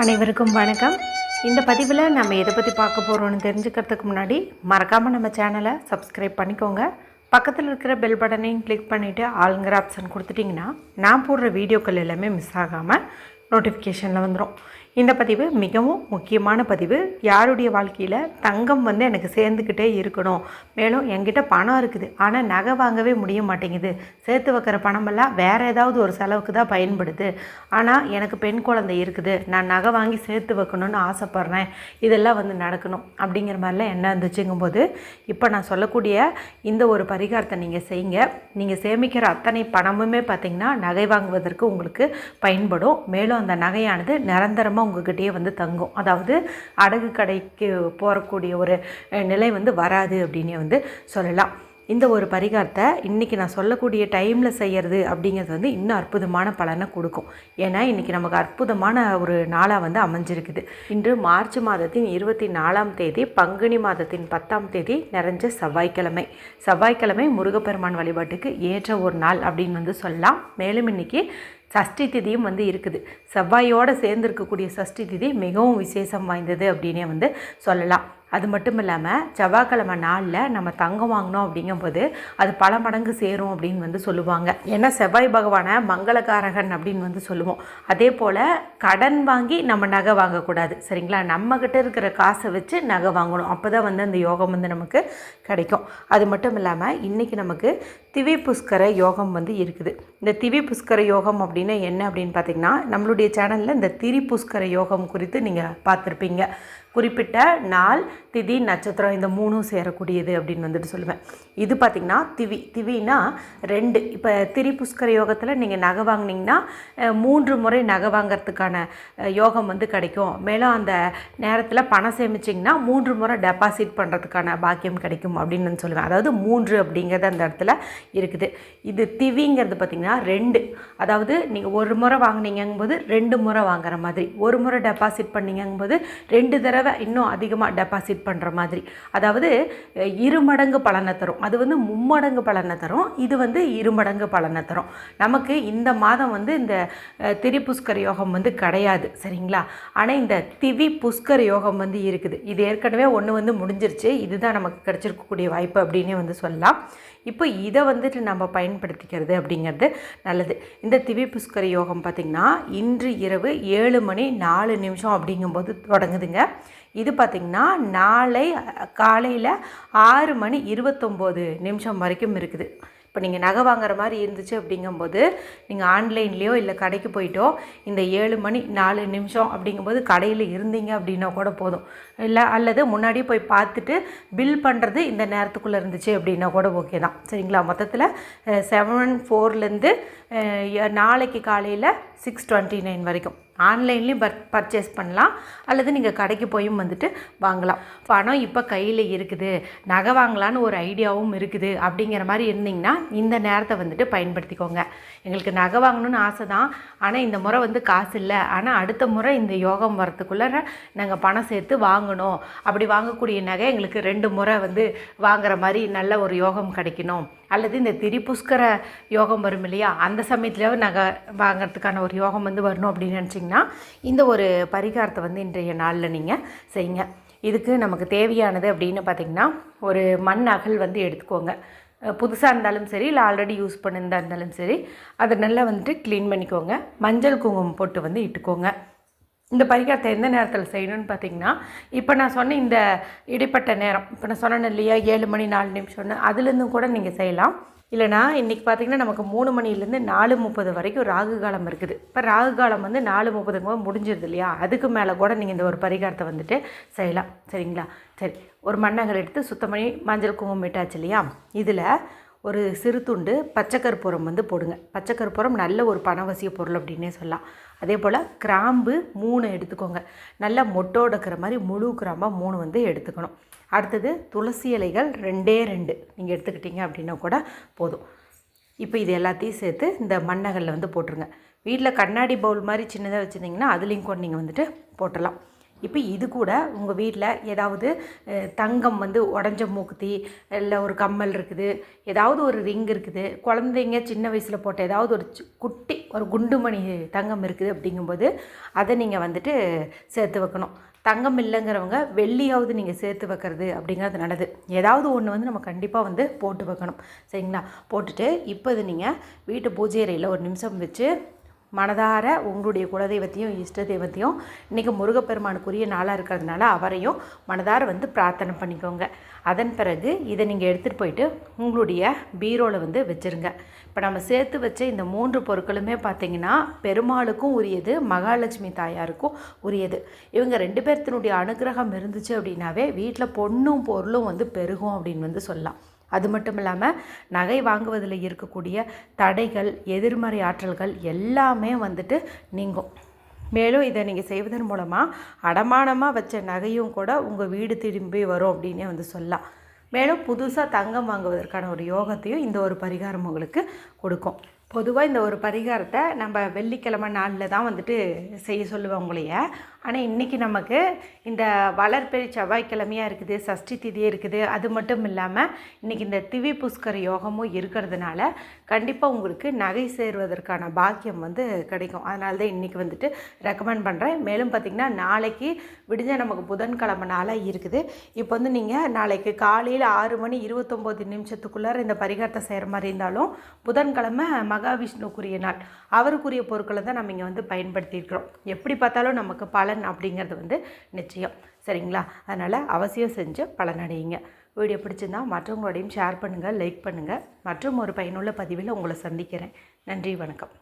அனைவருக்கும் வணக்கம். இந்த பதிவில் நம்ம எதை பற்றி பார்க்க போகிறோன்னு தெரிஞ்சுக்கிறதுக்கு முன்னாடி மறக்காமல் நம்ம சேனலை சப்ஸ்கிரைப் பண்ணிக்கோங்க. பக்கத்தில் இருக்கிற பெல் பட்டனையும் கிளிக் பண்ணிவிட்டு ஆளுங்கிற ஆப்ஷன் கொடுத்துட்டிங்கன்னா நான் போடுற வீடியோக்கள் எல்லாமே மிஸ் ஆகாமல் நோட்டிஃபிகேஷனில் வந்துடும். இந்த பதிவு மிகவும் முக்கியமான பதிவு. யாருடைய வாழ்க்கையில் தங்கம் எனக்கு சேர்ந்துக்கிட்டே இருக்கணும், மேலும் என்கிட்ட பணம் இருக்குது ஆனால் நகை வாங்கவே முடிய மாட்டேங்குது, சேர்த்து வைக்கிற பணமெல்லாம் வேறு ஏதாவது ஒரு செலவுக்கு தான் பயன்படுது, ஆனால் எனக்கு பெண் குழந்தை இருக்குது, நான் நகை வாங்கி சேர்த்து வைக்கணும்னு ஆசைப்பட்றேன், இதெல்லாம் நடக்கணும் அப்படிங்கிற மாதிரிலாம் என்ன இருந்துச்சுங்கும்போது இப்போ நான் சொல்லக்கூடிய இந்த ஒரு பரிகாரத்தை நீங்கள் செய்யுங்க. நீங்கள் சேமிக்கிற அத்தனை பணமுமே பார்த்திங்கன்னா நகை வாங்குவதற்கு உங்களுக்கு பயன்படும். மேலும் அந்த நகையானது நிரந்தரமாக உங்ககிட்டயே தங்கும். அதாவது அடகு கடைக்கு போகக்கூடிய ஒரு நிலை வராது அப்படின்னு சொல்லலாம். இந்த ஒரு பரிகாரத்தை இன்றைக்கி நான் சொல்லக்கூடிய டைமில் செய்கிறது அப்படிங்கிறது இன்னும் அற்புதமான பலனை கொடுக்கும். ஏன்னா இன்றைக்கி நமக்கு அற்புதமான ஒரு நாளாக அமைஞ்சிருக்குது. இன்று மார்ச் மாதத்தின் 24ஆம் தேதி, பங்குனி மாதத்தின் 10ஆம் தேதி நிறைஞ்ச செவ்வாய்க்கிழமை. செவ்வாய்க்கிழமை முருகப்பெருமான் வழிபாட்டுக்கு ஏற்ற ஒரு நாள் அப்படின்னு சொல்லலாம். மேலும் இன்றைக்கி சஷ்டி திதியும் இருக்குது. செவ்வாயோடு சேர்ந்துருக்கக்கூடிய சஷ்டி திதி மிகவும் விசேஷம் வாய்ந்தது அப்படின்னே சொல்லலாம். அது மட்டும் இல்லாமல் செவ்வாய்க்கிழமை நாளில் நம்ம தங்கம் வாங்கினோம் அப்படிங்கும்போது அது பல மடங்கு சேரும் அப்படின்னு சொல்லுவாங்க. ஏன்னா செவ்வாய் பகவானை மங்களகாரகன் அப்படின்னு சொல்லுவோம். அதே போல் கடன் வாங்கி நம்ம நகை வாங்கக்கூடாது, சரிங்களா? நம்மக்கிட்ட இருக்கிற காசை வச்சு நகை வாங்கணும். அப்போ தான் அந்த யோகம் நமக்கு கிடைக்கும். அது மட்டும் இல்லாமல் இன்றைக்கி நமக்கு திவி புஷ்கர யோகம் இருக்குது. இந்த திவி புஷ்கர யோகம் அப்படின்னு என்ன அப்படின்னு பார்த்திங்கன்னா, நம்மளுடைய சேனலில் இந்த திரி புஷ்கர யோகம் குறித்து நீங்கள் பார்த்துருப்பீங்க. குறிப்பிட்ட நாள், திதி, நட்சத்திரம் இந்த மூணும் சேரக்கூடியது அப்படின்னு சொல்லுவேன். இது பார்த்திங்கன்னா திவினா 2. இப்போ திரி புஷ்கர யோகத்தில் நீங்கள் நகை வாங்கினீங்கன்னா 3 முறை நகை வாங்கிறதுக்கான யோகம் கிடைக்கும். மேலும் அந்த நேரத்தில் பணம் சேமிச்சிங்கன்னா 3 முறை டெபாசிட் பண்ணுறதுக்கான பாக்கியம் கிடைக்கும் அப்படின்னு சொல்லுவேன். அதாவது 3 அப்படிங்கிறது அந்த இடத்துல இருக்குது. இது திவிங்கிறது பார்த்திங்கன்னா 2. அதாவது நீங்கள் 1 முறை வாங்கினீங்கும்போது 2 முறை வாங்குற மாதிரி, 1 முறை டெபாசிட் பண்ணிங்கும்போது 2 தடவை இன்னும் அதிகமாக டெபாசிட் பண்ணுற மாதிரி. அதாவது 2 மடங்கு பலனை தரும். அது 3 மடங்கு பலனை தரும். இது 2 மடங்கு பலனை தரும். நமக்கு இந்த மாதம் இந்த திரி புஷ்கர யோகம் கிடையாது, சரிங்களா? ஆனால் இந்த திவி புஷ்கர யோகம் இருக்குது. இது ஏற்கனவே ஒன்று முடிஞ்சிருச்சு. இதுதான் நமக்கு கிடைச்சிருக்கக்கூடிய வாய்ப்பு அப்படின்னே சொல்லலாம். இப்போ இதை நம்ம பயன்படுத்திக்கிறது அப்படிங்கிறது நல்லது. இந்த திவி புஷ்கர யோகம் பார்த்திங்கன்னா இன்று இரவு 7:04 அப்படிங்கும்போது தொடங்குதுங்க. இது பார்த்திங்கன்னா நாளை காலையில் 6:29 வரைக்கும் இருக்குது. இப்போ நீங்கள் நகை வாங்குற மாதிரி இருந்துச்சு அப்படிங்கும்போது நீங்கள் ஆன்லைன்லேயோ இல்லை கடைக்கு போயிட்டோ இந்த 7:04 அப்படிங்கும்போது கடையில் இருந்தீங்க அப்படின்னா கூட போதும். இல்லை அல்லது முன்னாடியே போய் பார்த்துட்டு பில் பண்ணுறது இந்த நேரத்துக்குள்ளே இருந்துச்சு அப்படின்னா கூட ஓகே தான், சரிங்களா? மொத்தத்தில் 7:04 நாளைக்கு காலையில் 6:29 வரைக்கும் ஆன்லைன்லேயும் பர்ச்சேஸ் பண்ணலாம். அல்லது நீங்கள் கடைக்கு போயும் வாங்கலாம். பணம் இப்போ கையில் இருக்குது, நகை வாங்கலான்னு ஒரு ஐடியாவும் இருக்குது அப்படிங்கிற மாதிரி இருந்தீங்கன்னா இந்த நேரத்தை பயன்படுத்திக்கோங்க. எங்களுக்கு நகை வாங்கணும்னு ஆசை தான், ஆனால் இந்த முறை காசு இல்லை, ஆனால் அடுத்த முறை இந்த யோகம் வரத்துக்குள்ளே நாங்கள் பணம் சேர்த்து வாங்கணும். அப்படி வாங்கக்கூடிய நகை எங்களுக்கு 2 முறை வாங்குற மாதிரி நல்ல ஒரு யோகம் கிடைக்கணும். அல்லது இந்த திரி புஷ்கர யோகம் வரும் இல்லையா, அந்த சமயத்துலேயாவது நகை வாங்கிறதுக்கான ஒரு யோகம் வரணும் அப்படின்னு நினச்சிங்கன்னா இந்த ஒரு பரிகாரத்தை இன்றைய நாளில் நீங்கள் செய்யுங்க. இதுக்கு நமக்கு தேவையானது அப்படின்னு பார்த்திங்கன்னா ஒரு மண் அகல் எடுத்துக்கோங்க. புதுசாக இருந்தாலும் சரி, இல்லை ஆல்ரெடி யூஸ் பண்ணியிருந்தா இருந்தாலும் சரி, அதை நல்லா க்ளீன் பண்ணிக்கோங்க. மஞ்சள் குங்குமம் போட்டு இட்டுக்கோங்க. இந்த பரிகாரத்தை எந்த நேரத்தில் செய்யணும்னு பார்த்திங்கன்னா, இப்போ நான் சொன்ன இந்த இடைப்பட்ட நேரம், இப்போ நான் சொன்னேன் இல்லையா 7:04 அதுலேருந்தும் கூட நீங்கள் செய்யலாம். இல்லைனா இன்றைக்கி பார்த்திங்கன்னா நமக்கு 3 மணிலேருந்து 4:30 வரைக்கும் ராகு காலம் இருக்குது. இப்போ ராகு காலம் 4:30 முடிஞ்சிருது இல்லையா, அதுக்கு மேலே கூட நீங்கள் இந்த ஒரு பரிகாரத்தை செய்யலாம், சரிங்களா? சரி, ஒரு மண்ணகல் எடுத்து சுத்தம் பண்ணி மஞ்சள் குங்குமம் இட்டாச்சு இல்லையா, இதில் ஒரு சிறு துண்டு பச்சை கற்பூரம் போடுங்க. பச்சை கற்பூரம் நல்ல ஒரு பணவசிய பொருள் அப்படின்னே சொல்லலாம். அதே போல் கிராம்பு 3 எடுத்துக்கோங்க. நல்லா மொட்டோடு இருக்கிற மாதிரி முழு கிராம்பாக 3 எடுத்துக்கணும். அடுத்தது துளசி இலைகள் 2 நீங்கள் எடுத்துக்கிட்டீங்க அப்படின்னா கூட போதும். இப்போ இது எல்லாத்தையும் சேர்த்து இந்த மண்ணகலில் போட்டுருங்க. வீட்டில் கண்ணாடி பவுல் மாதிரி சின்னதாக வச்சுருந்தீங்கன்னா அதுலேயும் கூட நீங்கள் போட்டலாம். இப்போ இது கூட உங்கள் வீட்டில் ஏதாவது தங்கம் வந்து உடஞ்ச மூக்குத்தி இல்லை ஒரு கம்மல் இருக்குது, ஏதாவது ஒரு ரிங் இருக்குது, குழந்தைங்க சின்ன வயசில் போட்ட ஏதாவது ஒரு குட்டி ஒரு குண்டுமணி தங்கம் இருக்குது அப்படிங்கும்போது அதை நீங்கள் வந்துட்டு சேர்த்து வைக்கணும். தங்கம் இல்லைங்கிறவங்க வெள்ளியாவது நீங்கள் சேர்த்து வைக்கிறது அப்படிங்கிறது நல்லது. ஏதாவது ஒன்று வந்து நம்ம கண்டிப்பாக வந்து போட்டு வைக்கணும். சரிங்களா? போட்டுட்டு இப்போ இது நீங்கள் வீட்டு பூஜை அறையில் ஒரு நிமிஷம் வச்சு மனதார உங்களுடைய குலதெய்வத்தையும் இஷ்ட தெய்வத்தையும் இன்றைக்கி முருகப்பெருமானுக்குரிய நாளாக இருக்கிறதுனால அவரையும் மனதார வந்து பிரார்த்தனை பண்ணிக்கோங்க. அதன் பிறகு இதை நீங்கள் எடுத்துகிட்டு போயிட்டு உங்களுடைய பீரோவில் வந்து வச்சுருங்க. இப்போ நம்ம சேர்த்து வச்ச இந்த 3 பொருட்களுமே பார்த்திங்கன்னா பெருமாளுக்கும் உரியது, மகாலட்சுமி தாயாருக்கும் உரியது. இவங்க 2 பேர்த்தினுடைய அனுகிரகம் இருந்துச்சு அப்படின்னாவே வீட்டில் பொண்ணும் பொருளும் வந்து பெருகும் அப்படின்னு வந்து சொல்லலாம். அது மட்டும் இல்லாமல் நகை வாங்குவதில் இருக்கக்கூடிய தடைகள், எதிர்மறை ஆற்றல்கள் எல்லாமே வந்துட்டு நீங்கும். மேலும் இதை நீங்கள் செய்வதன் மூலமாக அடமானமாக வச்ச நகையும் கூட உங்கள் வீடு திரும்பி வரும் அப்படின்னே வந்து சொல்லலாம். மேலும் புதுசாக தங்கம் வாங்குவதற்கான ஒரு யோகத்தையும் இந்த ஒரு பரிகாரம் உங்களுக்கு கொடுக்கும். பொதுவாக இந்த ஒரு பரிகாரத்தை நம்ம வெள்ளிக்கிழமை நாளில் தான் வந்துட்டு செய்ய சொல்லுவேன் உங்களைய. ஆனால் இன்றைக்கி நமக்கு இந்த வளர்பிறை செவ்வாய்க்கிழமையாக இருக்குது, சஷ்டி திதியே இருக்குது. அது மட்டும் இல்லாமல் இன்றைக்கி இந்த திவி புஷ்கர யோகமும் இருக்கிறதுனால கண்டிப்பாக உங்களுக்கு நகை சேருவதற்கான பாக்கியம் வந்து கிடைக்கும். அதனால தான் இன்றைக்கி வந்துட்டு ரெக்கமெண்ட் பண்ணுறேன். மேலும் பார்த்திங்கன்னா நாளைக்கு விடிஞ்ச நமக்கு புதன்கிழமை நாளாக இருக்குது. இப்போ வந்து நீங்கள் நாளைக்கு காலையில் 6:29 இந்த பரிகாரத்தை செய்கிற மாதிரி இருந்தாலும் புதன்கிழமை மகாவிஷ்ணுக்குரிய நாள், அவருக்குரிய பொருட்களை தான் நம்ம இங்கே வந்து பயன்படுத்தியிருக்கிறோம். எப்படி பார்த்தாலும் நமக்கு பலன் அப்படிங்கிறது வந்து நிச்சயம். சரிங்களா? அதனால் அவசியம் செஞ்சு பலனடையுங்க. வீடியோ பிடிச்சிருந்தால் மற்றவங்களோடையும் ஷேர் பண்ணுங்கள், லைக் பண்ணுங்கள். மற்றும் ஒரு பயனுள்ள பதிவில் உங்களை சந்திக்கிறேன். நன்றி, வணக்கம்.